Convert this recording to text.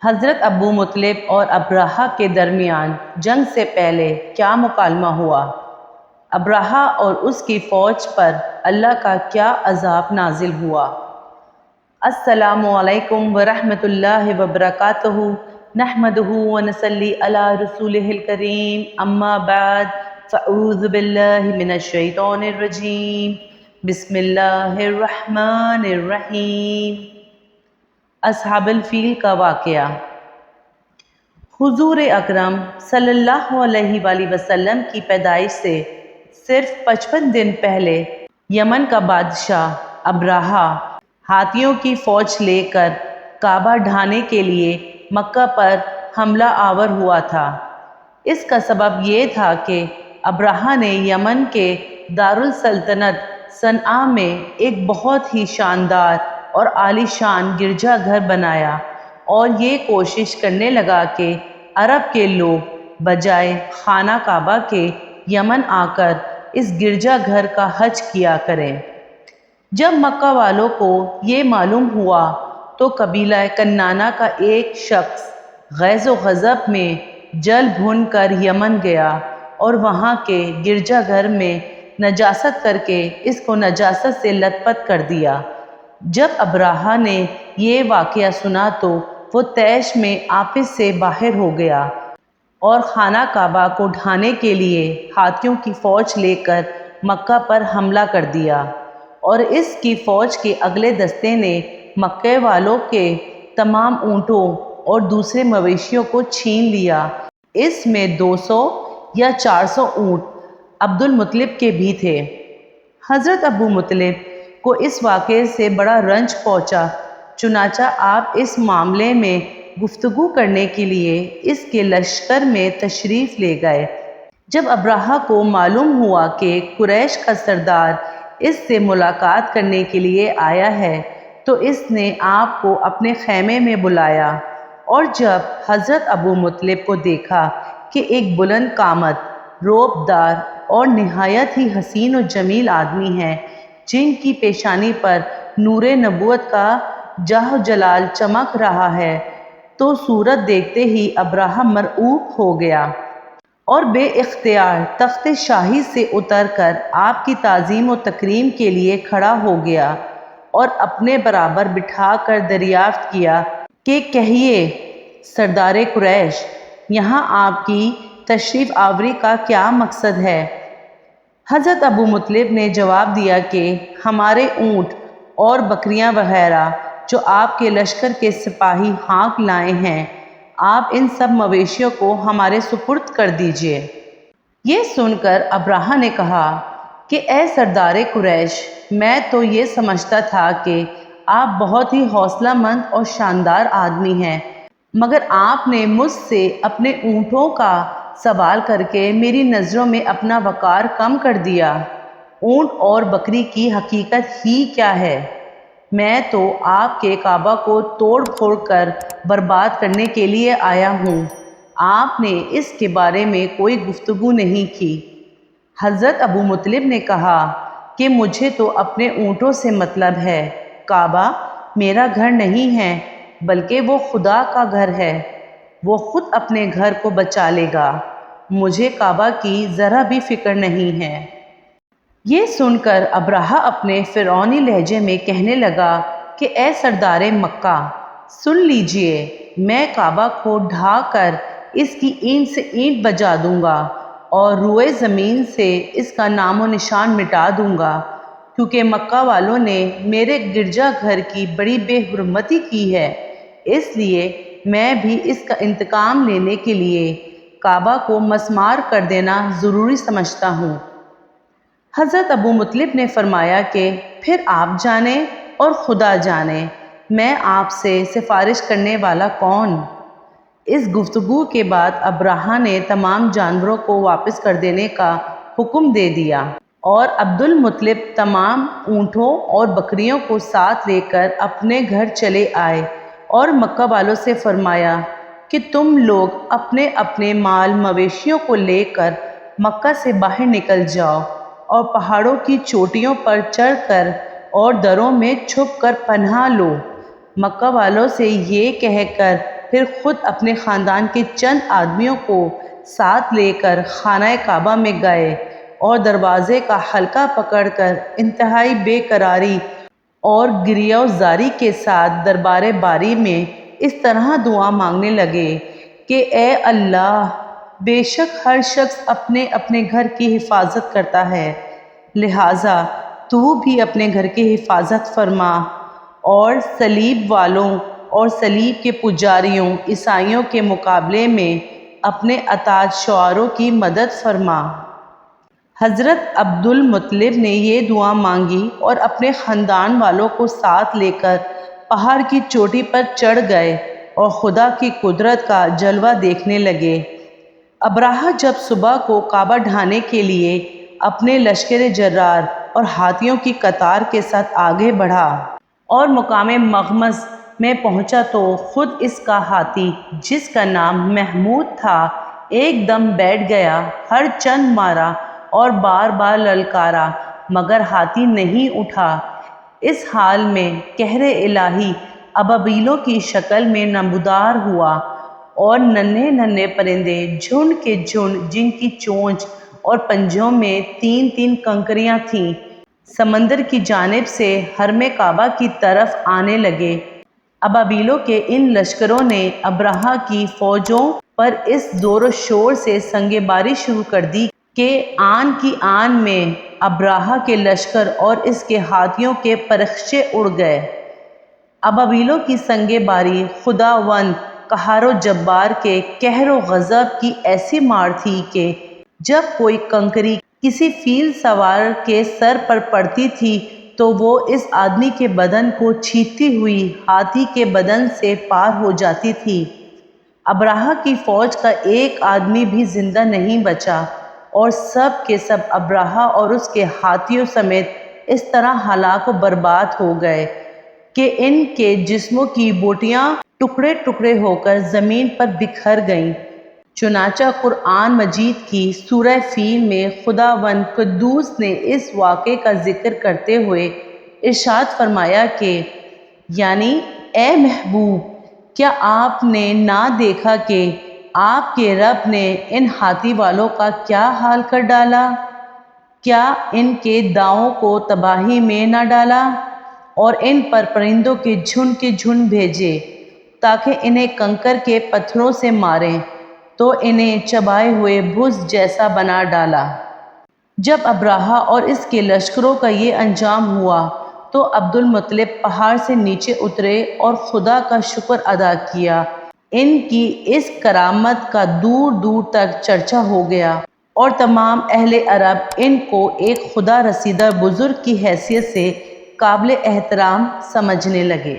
حضرت ابو مطلب اور ابرہہ کے درمیان جنگ سے پہلے کیا مکالمہ ہوا؟ ابرہہ اور اس کی فوج پر اللہ کا کیا عذاب نازل ہوا؟ السلام علیکم ورحمۃ اللہ وبرکاتہ، نحمدہ ونصلی علی رسولہ الکریم، اما بعد فاعوذ باللہ من الشیطان الرجیم، بسم اللہ الرحمن الرحیم۔ اصحاب الفیل کا واقعہ۔ حضور اکرم صلی اللہ علیہ وآلہ وسلم کی پیدائش سے صرف 55 دن پہلے یمن کا بادشاہ ابرہہ ہاتھیوں کی فوج لے کر کعبہ ڈھانے کے لیے مکہ پر حملہ آور ہوا تھا۔ اس کا سبب یہ تھا کہ ابرہہ نے یمن کے دارالسلطنت صنعا میں ایک بہت ہی شاندار اور عالی شان گرجا گھر بنایا اور یہ کوشش کرنے لگا کہ عرب کے لوگ بجائے خانہ کعبہ کے یمن آ کر اس گرجا گھر کا حج کیا کریں۔ جب مکہ والوں کو یہ معلوم ہوا تو قبیلہ کنانہ کا ایک شخص غیظ و غضب میں جل بھن کر یمن گیا اور وہاں کے گرجا گھر میں نجاست کر کے اس کو نجاست سے لت پت کر دیا۔ جب ابرہہ نے یہ واقعہ سنا تو وہ طیش میں آپس سے باہر ہو گیا اور خانہ کعبہ کو ڈھانے کے لیے ہاتھیوں کی فوج لے کر مکہ پر حملہ کر دیا، اور اس کی فوج کے اگلے دستے نے مکے والوں کے تمام اونٹوں اور دوسرے مویشیوں کو چھین لیا۔ اس میں 200 یا 400 اونٹ عبد المطلب کے بھی تھے۔ حضرت ابو مطلب کو اس واقعے سے بڑا رنج پہنچا، چنانچہ آپ اس معاملے میں گفتگو کرنے کے لیے اس کے لشکر میں تشریف لے گئے۔ جب ابرہہ کو معلوم ہوا کہ قریش کا سردار اس سے ملاقات کرنے کے لیے آیا ہے تو اس نے آپ کو اپنے خیمے میں بلایا، اور جب حضرت ابو مطلب کو دیکھا کہ ایک بلند قامت، روب دار اور نہایت ہی حسین و جمیل آدمی ہے جن کی پیشانی پر نور نبوت کا جاہ و جلال چمک رہا ہے، تو صورت دیکھتے ہی ابرہہ مرعوب ہو گیا اور بے اختیار تخت شاہی سے اتر کر آپ کی تعظیم و تکریم کے لیے کھڑا ہو گیا اور اپنے برابر بٹھا کر دریافت کیا کہ کہیے سردار قریش، یہاں آپ کی تشریف آوری کا کیا مقصد ہے؟ حضرت ابو مطلب نے جواب دیا کہ ہمارے اونٹ اور بکریاں وغیرہ جو آپ کے لشکر کے سپاہی ہانک لائے ہیں، آپ ان سب مویشیوں کو ہمارے سپرد کر دیجئے۔ یہ سن کر ابرہہ نے کہا کہ اے سردار قریش، میں تو یہ سمجھتا تھا کہ آپ بہت ہی حوصلہ مند اور شاندار آدمی ہیں، مگر آپ نے مجھ سے اپنے اونٹوں کا سوال کر کے میری نظروں میں اپنا وقار کم کر دیا۔ اونٹ اور بکری کی حقیقت ہی کیا ہے؟ میں تو آپ کے کعبہ کو توڑ پھوڑ کر برباد کرنے کے لیے آیا ہوں، آپ نے اس کے بارے میں کوئی گفتگو نہیں کی۔ حضرت ابو مطلب نے کہا کہ مجھے تو اپنے اونٹوں سے مطلب ہے، کعبہ میرا گھر نہیں ہے بلکہ وہ خدا کا گھر ہے، وہ خود اپنے گھر کو بچا لے گا، مجھے کعبہ کی ذرا بھی فکر نہیں ہے۔ یہ سن کر ابرہہ اپنے فرعونی لہجے میں کہنے لگا کہ اے سردار مکہ، سن لیجئے، میں کعبہ کو ڈھا کر اس کی اینٹ سے اینٹ بجا دوں گا اور روئے زمین سے اس کا نام و نشان مٹا دوں گا، کیونکہ مکہ والوں نے میرے گرجا گھر کی بڑی بے حرمتی کی ہے، اس لیے میں بھی اس کا انتقام لینے کے لیے کعبہ کو مسمار کر دینا ضروری سمجھتا ہوں۔ حضرت ابو مطلب نے فرمایا کہ پھر آپ جانیں اور خدا جانے، میں آپ سے سفارش کرنے والا کون؟ اس گفتگو کے بعد ابرہہ نے تمام جانوروں کو واپس کر دینے کا حکم دے دیا اور عبد المطلب تمام اونٹوں اور بکریوں کو ساتھ لے کر اپنے گھر چلے آئے اور مکہ والوں سے فرمایا کہ تم لوگ اپنے اپنے مال مویشیوں کو لے کر مکہ سے باہر نکل جاؤ اور پہاڑوں کی چوٹیوں پر چڑھ کر اور دروں میں چھپ کر پناہ لو۔ مکہ والوں سے یہ کہہ کر پھر خود اپنے خاندان کے چند آدمیوں کو ساتھ لے کر خانہ کعبہ میں گئے اور دروازے کا حلقہ پکڑ کر انتہائی بے قراری اور گریہ زاری کے ساتھ دربار باری میں اس طرح دعا مانگنے لگے کہ اے اللہ، بے شک ہر شخص اپنے اپنے گھر کی حفاظت کرتا ہے، لہٰذا تو بھی اپنے گھر کی حفاظت فرما اور صلیب والوں اور صلیب کے پجاریوں عیسائیوں کے مقابلے میں اپنے اطاعت شعاروں کی مدد فرما۔ حضرت عبد المطلب نے یہ دعا مانگی اور اپنے خاندان والوں کو ساتھ لے کر پہاڑ کی چوٹی پر چڑھ گئے اور خدا کی قدرت کا جلوہ دیکھنے لگے۔ ابراہہ جب صبح کو کعبہ ڈھانے کے لیے اپنے لشکر جرار اور ہاتھیوں کی قطار کے ساتھ آگے بڑھا اور مقام مغمس میں پہنچا تو خود اس کا ہاتھی، جس کا نام محمود تھا، ایک دم بیٹھ گیا، ہر چند مارا اور بار بار للکارا مگر ہاتھی نہیں اٹھا۔ اس حال میں قہر الہی ابابیلوں کی شکل میں نمودار ہوا اور ننھے ننھے پرندے جھنڈ کے جھنڈ، جن کی چونچ اور پنجوں میں تین تین کنکریاں تھیں، سمندر کی جانب سے حرم کعبہ کی طرف آنے لگے۔ ابابیلوں کے ان لشکروں نے ابراہہ کی فوجوں پر اس زور و شور سے سنگ باری شروع کر دی کہ آن کی آن میں ابراہہ کے لشکر اور اس کے ہاتھیوں کے پرخچے اڑ گئے۔ ابابیلوں کی سنگ باری خداوند قہار و جبار کے قہر و غضب کی ایسی مار تھی کہ جب کوئی کنکری کسی فیل سوار کے سر پر پڑتی تھی تو وہ اس آدمی کے بدن کو چھیدتی ہوئی ہاتھی کے بدن سے پار ہو جاتی تھی۔ ابراہہ کی فوج کا ایک آدمی بھی زندہ نہیں بچا اور سب کے سب ابراہہ اور اس کے ہاتھیوں سمیت اس طرح ہلاک و برباد ہو گئے کہ ان کے جسموں کی بوٹیاں ٹکڑے ٹکڑے ہو کر زمین پر بکھر گئیں۔ چنانچہ قرآن مجید کی سورہ فیل میں خداوند قدوس نے اس واقعے کا ذکر کرتے ہوئے ارشاد فرمایا کہ یعنی اے محبوب، کیا آپ نے نہ دیکھا کہ آپ کے رب نے ان ہاتھی والوں کا کیا حال کر ڈالا؟ کیا ان کے داؤں کو تباہی میں نہ ڈالا اور ان پر پرندوں کے جھنڈ بھیجے تاکہ انہیں کنکر کے پتھروں سے ماریں تو انہیں چبائے ہوئے بھس جیسا بنا ڈالا۔ جب ابراہہ اور اس کے لشکروں کا یہ انجام ہوا تو عبد المطلب پہاڑ سے نیچے اترے اور خدا کا شکر ادا کیا۔ ان کی اس کرامت کا دور دور تک چرچا ہو گیا اور تمام اہل عرب ان کو ایک خدا رسیدہ بزرگ کی حیثیت سے قابل احترام سمجھنے لگے۔